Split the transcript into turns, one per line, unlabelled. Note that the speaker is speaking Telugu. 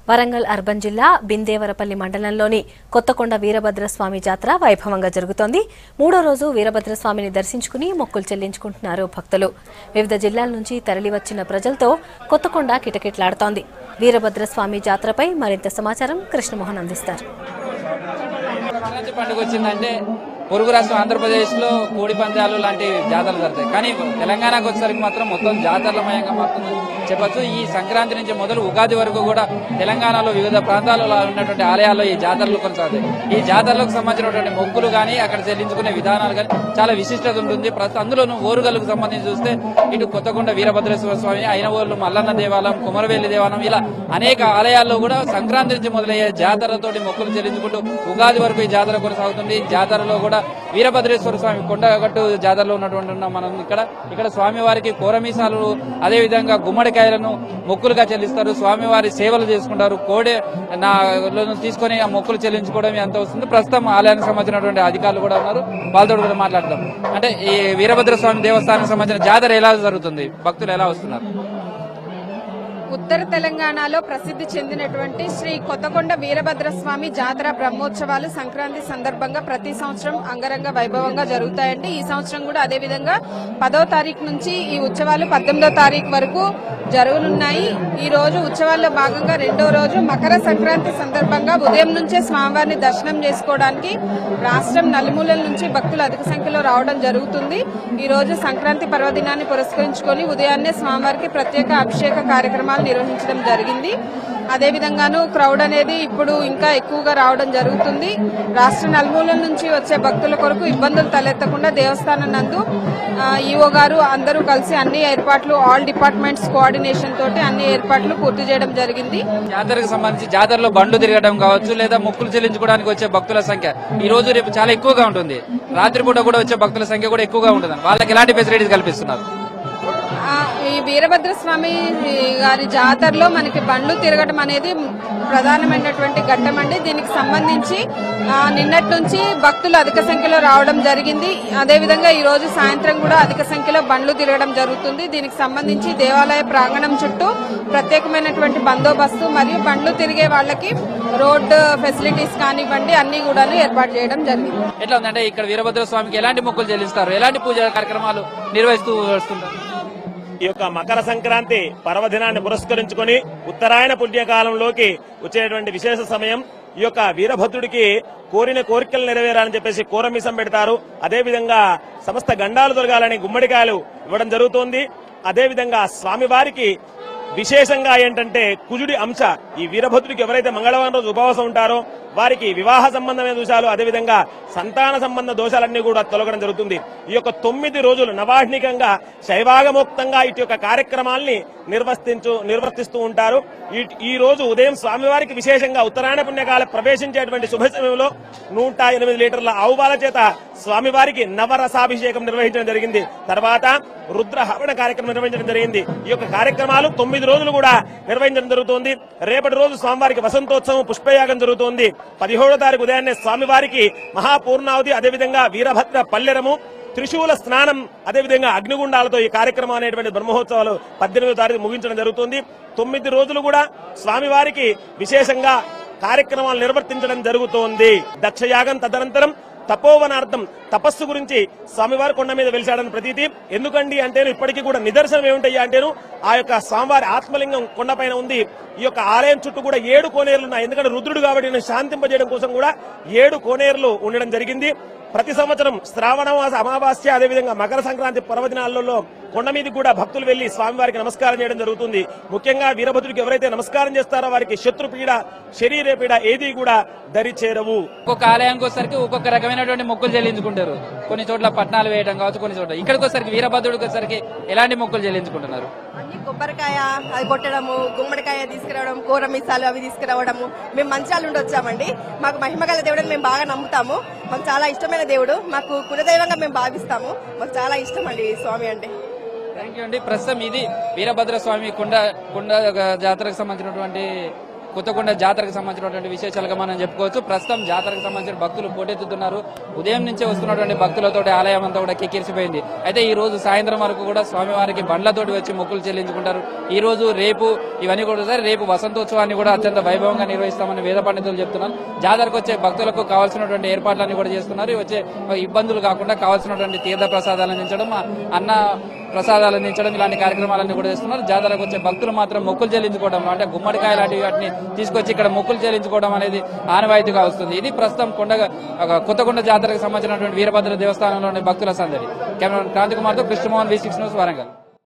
వరంగల్ అర్బన్ జిల్లా బిందేవరపల్లి మండలంలోని కొత్తకొండ వీరభద్రస్వామి జాతర వైభవంగా జరుగుతోంది. మూడో రోజు వీరభద్రస్వామిని దర్శించుకుని మొక్కులు చెల్లించుకుంటున్నారు భక్తులు. వివిధ జిల్లాల నుంచి తరలివచ్చిన ప్రజలతో కొత్తకొండ కిటకిటలాడుతోంది. వీరభద్రస్వామి జాతరపై మరింత సమాచారం కృష్ణమోహన్ అందిస్తారు.
పొరుగు రాష్ట్రం ఆంధ్రప్రదేశ్ లో కోడి పందాలు లాంటి జాతరలు జరుగుతాయి. కానీ తెలంగాణకు వచ్చేసరికి మాత్రం మొత్తం జాతరలమయంగా మాత్రం చెప్పచ్చు. ఈ సంక్రాంతి నుంచి మొదలు ఉగాది వరకు కూడా తెలంగాణలో వివిధ ప్రాంతాలలో ఉన్నటువంటి ఆలయాల్లో ఈ జాతరలు కొనసాగుతాయి. ఈ జాతరలకు సంబంధించినటువంటి మొక్కులు కానీ అక్కడ చెల్లించుకునే విధానాలు కానీ చాలా విశిష్టత ఉంటుంది. అందులోనూ ఓరుగల్లుకు సంబంధించి చూస్తే ఇటు కొత్తకొండ వీరభద్రేశ్వర స్వామి, అయినవోలు మల్లన్న దేవాలయం, కుమరవేలి దేవాలయం ఇలా అనేక ఆలయాల్లో కూడా సంక్రాంతి నుంచి మొదలయ్యే జాతరతోటి మొక్కులు చెల్లించుకుంటూ ఉగాది వరకు ఈ జాతర కొనసాగుతుంది. ఈ జాతరలో కూడా వీరభద్రేశ్వర స్వామి కొండగట్టు జాతరలో ఉన్నటువంటి మనం ఇక్కడ స్వామివారికి కోరమీసాలు అదేవిధంగా గుమ్మడికాయలను మొక్కులుగా చెల్లిస్తారు. స్వామివారి సేవలు చేసుకుంటారు. కోడె తీసుకుని ఆ మొక్కులు చెల్లించుకోవడం ఎంత వస్తుంది. ప్రస్తుతం ఆలయానికి సంబంధించినటువంటి అధికారులు కూడా ఉన్నారు. వాళ్ళతో కూడా మాట్లాడతాం. అంటే ఈ వీరభద్ర స్వామి దేవస్థానానికి సంబంధించిన జాతర ఎలా జరుగుతుంది, భక్తులు ఎలా వస్తున్నారు?
ఉత్తర తెలంగాణలో ప్రసిద్ధి చెందినటువంటి శ్రీ కొత్తకొండ వీరభద్రస్వామి జాతర బ్రహ్మోత్సవాలు సంక్రాంతి సందర్భంగా ప్రతి సంవత్సరం అంగరంగ వైభవంగా జరుగుతాయండి. ఈ సంవత్సరం కూడా అదేవిధంగా 10వ తారీఖు నుంచి ఈ ఉత్సవాలు 18వ తారీఖు వరకు జరగనున్నాయి. ఈ రోజు ఉత్సవాల్లో భాగంగా రెండో రోజు మకర సంక్రాంతి సందర్భంగా ఉదయం నుంచే స్వామివారిని దర్శనం చేసుకోవడానికి రాష్ట్రం నలుమూలల నుంచి భక్తులు అధిక సంఖ్యలో రావడం జరుగుతుంది. ఈ రోజు సంక్రాంతి పర్వదినాన్ని పురస్కరించుకొని ఉదయాన్నే స్వామివారికి ప్రత్యేక అభిషేక కార్యక్రమాలు నిర్వహించడం జరిగింది. అదేవిధంగాను క్రౌడ్ అనేది ఇప్పుడు ఇంకా ఎక్కువగా రావడం జరుగుతుంది. రాష్ట్ర నలుమూలల నుంచి వచ్చే భక్తుల కొరకు ఇబ్బందులు తలెత్తకుండా దేవస్థానం నందు ఈఓ గారు అందరూ కలిసి అన్ని ఏర్పాట్లు ఆల్ డిపార్ట్మెంట్స్ కోఆర్డినేషన్ తోటి అన్ని ఏర్పాట్లు పూర్తి చేయడం జరిగింది.
జాతరకు సంబంధించి జాతరలో బండ్లు తిరగడం కావచ్చు లేదా మొక్కులు చెల్లించుకోవడానికి వచ్చే భక్తుల సంఖ్య ఈ రోజు రేపు చాలా ఎక్కువగా ఉంటుంది. రాత్రిపూట కూడా వచ్చే భక్తుల సంఖ్య కూడా ఎక్కువగా ఉంటుంది. వాళ్ళకి ఎలాంటి ఫెసిలిటీస్ కల్పిస్తున్నారు?
ఈ వీరభద్రస్వామి గారి జాతరలో మనకి బండ్లు తిరగడం అనేది ప్రధానమైనటువంటి ఘట్టం అండి. దీనికి సంబంధించి నిన్నటి నుంచి భక్తులు అధిక సంఖ్యలో రావడం జరిగింది. అదేవిధంగా ఈ రోజు సాయంత్రం కూడా అధిక సంఖ్యలో బండ్లు తిరగడం జరుగుతుంది. దీనికి సంబంధించి దేవాలయ ప్రాంగణం చుట్టూ ప్రత్యేకమైనటువంటి బందోబస్తు మరియు బండ్లు తిరిగే వాళ్ళకి రోడ్డు ఫెసిలిటీస్ కానివ్వండి అన్ని కూడా ఏర్పాటు చేయడం జరిగింది.
ఎట్లా ఉందంటే ఇక్కడ వీరభద్ర స్వామికి ఎలాంటి మొక్కులు చెల్లిస్తారు, ఎలాంటి పూజా కార్యక్రమాలు నిర్వహిస్తూ వస్తుంటారు?
ఈ యొక్క మకర సంక్రాంతి పర్వదినాన్ని పురస్కరించుకుని ఉత్తరాయణ పుణ్యకాలంలోకి వచ్చేటువంటి విశేష సమయం. ఈ యొక్క వీరభద్రుడికి కోరిన కోరికలు నెరవేరాలని చెప్పేసి కోరమీసం పెడతారు. అదేవిధంగా సమస్త గండాలు తొలగాలని గుమ్మడికాయలు ఇవ్వడం జరుగుతోంది. అదేవిధంగా స్వామివారికి విశేషంగా ఏంటంటే కుజుడి అంశ. ఈ వీరభద్రుడికి ఎవరైతే మంగళవారం రోజు ఉపవాసం ఉంటారో వారికి వివాహ సంబంధమైన దోషాలు అదేవిధంగా సంతాన సంబంధ దోషాలన్నీ కూడా తొలగడం జరుగుతుంది. ఈ యొక్క 9 రోజులు నవాహ్నికంగా శైవాగమోక్తంగా ఇటు యొక్క కార్యక్రమాల్ని నిర్వర్తిస్తూ ఉంటారు. ఈ రోజు ఉదయం స్వామివారికి విశేషంగా ఉత్తరాయణ పుణ్యకాల ప్రవేశించేటువంటి శుభ సమయంలో 108 లీటర్ల ఆవుపాల చేత స్వామివారికి నవరసాభిషేకం నిర్వహించడం జరిగింది. తర్వాత రుద్రహవణ కార్యక్రమం నిర్వహించడం జరిగింది. ఈ యొక్క కార్యక్రమాలు 9 రోజులు కూడా నిర్వహించడం జరుగుతోంది. రేపటి రోజు స్వామివారికి వసంతోత్సవం పుష్పయాగం జరుగుతోంది. 17వ తారీఖు ఉదయాన్నే స్వామివారికి మహాపూర్ణావతి అదేవిధంగా వీరభద్ర పల్లెరము త్రిశూల స్నానం అదేవిధంగా అగ్నిగుండాలతో ఈ కార్యక్రమం అనేటువంటి బ్రహ్మోత్సవాలు 18వ తారీఖు ముగించడం జరుగుతుంది. 9 రోజులు కూడా స్వామివారికి విశేషంగా కార్యక్రమాలు నిర్వర్తించడం జరుగుతోంది. దక్షయాగం తదనంతరం తపోవనార్థం తపస్సు గురించి స్వామివారి కొండ మీద వెలిశాడని ప్రతీతి. ఎందుకండి అంటేను ఇప్పటికీ కూడా నిదర్శనం ఏమిటయ్యా అంటేను ఆ యొక్క స్వామివారి ఆత్మలింగం కొండపైన ఉంది. ఈ యొక్క ఆలయం చుట్టూ కూడా 7 కోనేరులు ఉన్నాయి. ఎందుకంటే రుద్రుడు కాబట్టి శాంతింపజేయడం కోసం కూడా 7 కోనేరులు ఉండడం జరిగింది. ప్రతి సంవత్సరం శ్రావణమాస అమావాస్య అదేవిధంగా మకర సంక్రాంతి పర్వదినాలలో కొండ మీదకి కూడా భక్తులు వెళ్లి స్వామివారికి నమస్కారం చేయడం జరుగుతుంది. ముఖ్యంగా వీరభద్రుడికి ఎవరైతే నమస్కారం చేస్తారో వారికి శత్రుపీడ శరీర పీడ ఏది కూడా దరి చేరవు.
ఒక్కొక్క ఆలయానికి వచ్చేసరికి ఒక్కొక్క రకమైనటువంటి మొక్కులు చెల్లించుకుంటారు. కొన్ని చోట్ల పట్నాలు వేయడం కావచ్చు, కొన్ని చోట్ల ఇక్కడికి వచ్చేసరికి వీరభద్రుడికి వచ్చేసరికి ఎలాంటి మొక్కులు చెల్లించుకుంటున్నారు?
అన్ని కొబ్బరికాయ అది కొట్టడము, గుమ్మడికాయ తీసుకురావడం, కూరమీసాలు అవి తీసుకురావడము. మేము మంచాల నుండి వచ్చామండి. మాకు మహిమగల దేవుడిని మేము బాగా నమ్ముతాము. మాకు చాలా ఇష్టమైన దేవుడు, మాకు కులదైవంగా మేము భావిస్తాము. మాకు చాలా ఇష్టం అండి స్వామి అంటే.
థ్యాంక్ యూ అండి. ప్రస్తుతం ఇది వీరభద్ర స్వామి కొండ జాతరకు సంబంధించినటువంటి కొత్తకొండ జాతరకు సంబంధించినటువంటి విశేషాలుగా మనం చెప్పుకోవచ్చు. ప్రస్తుతం జాతరకు సంబంధించిన భక్తులు పోటెత్తుతున్నారు. ఉదయం నుంచే వస్తున్నటువంటి భక్తులతో ఆలయం అంతా కూడా కిక్కిరిసిపోయింది. అయితే ఈ రోజు సాయంత్రం వరకు కూడా స్వామివారికి బండ్లతోటి వచ్చి మొక్కులు చెల్లించుకుంటారు. ఈ రోజు రేపు ఇవన్నీ కూడా సార్ రేపు వసంతోత్సవాన్ని కూడా అత్యంత వైభవంగా నిర్వహిస్తామని వేద పండితులు చెప్తున్నారు. జాతరకు వచ్చే భక్తులకు కావాల్సినటువంటి ఏర్పాట్లన్నీ కూడా చేస్తున్నారు. వచ్చే ఇబ్బందులు కాకుండా కావాల్సినటువంటి తీర్థ ప్రసాదాలు అందించడం, అన్న ప్రసాదాలు అందించడం ఇలాంటి కార్యక్రమాలన్నీ కూడా చేస్తున్నారు. జాతరకు వచ్చే భక్తులు మాత్రం మొక్కులు చెల్లించుకోవడం అంటే గుమ్మడికాయ లాంటి వాటిని తీసుకొచ్చి ఇక్కడ మొక్కులు చెల్లించుకోవడం అనేది ఆనవాయితీగా వస్తుంది. ఇది ప్రస్తుతం కొత్తకొండ జాతరకు సంబంధించినటువంటి వీరభద్ర దేవస్థానంలోని భక్తుల సందడి. కెమెరా క్రాంతి కుమార్తో కృష్ణమోహన్, V6 న్యూస్, వరంగల్.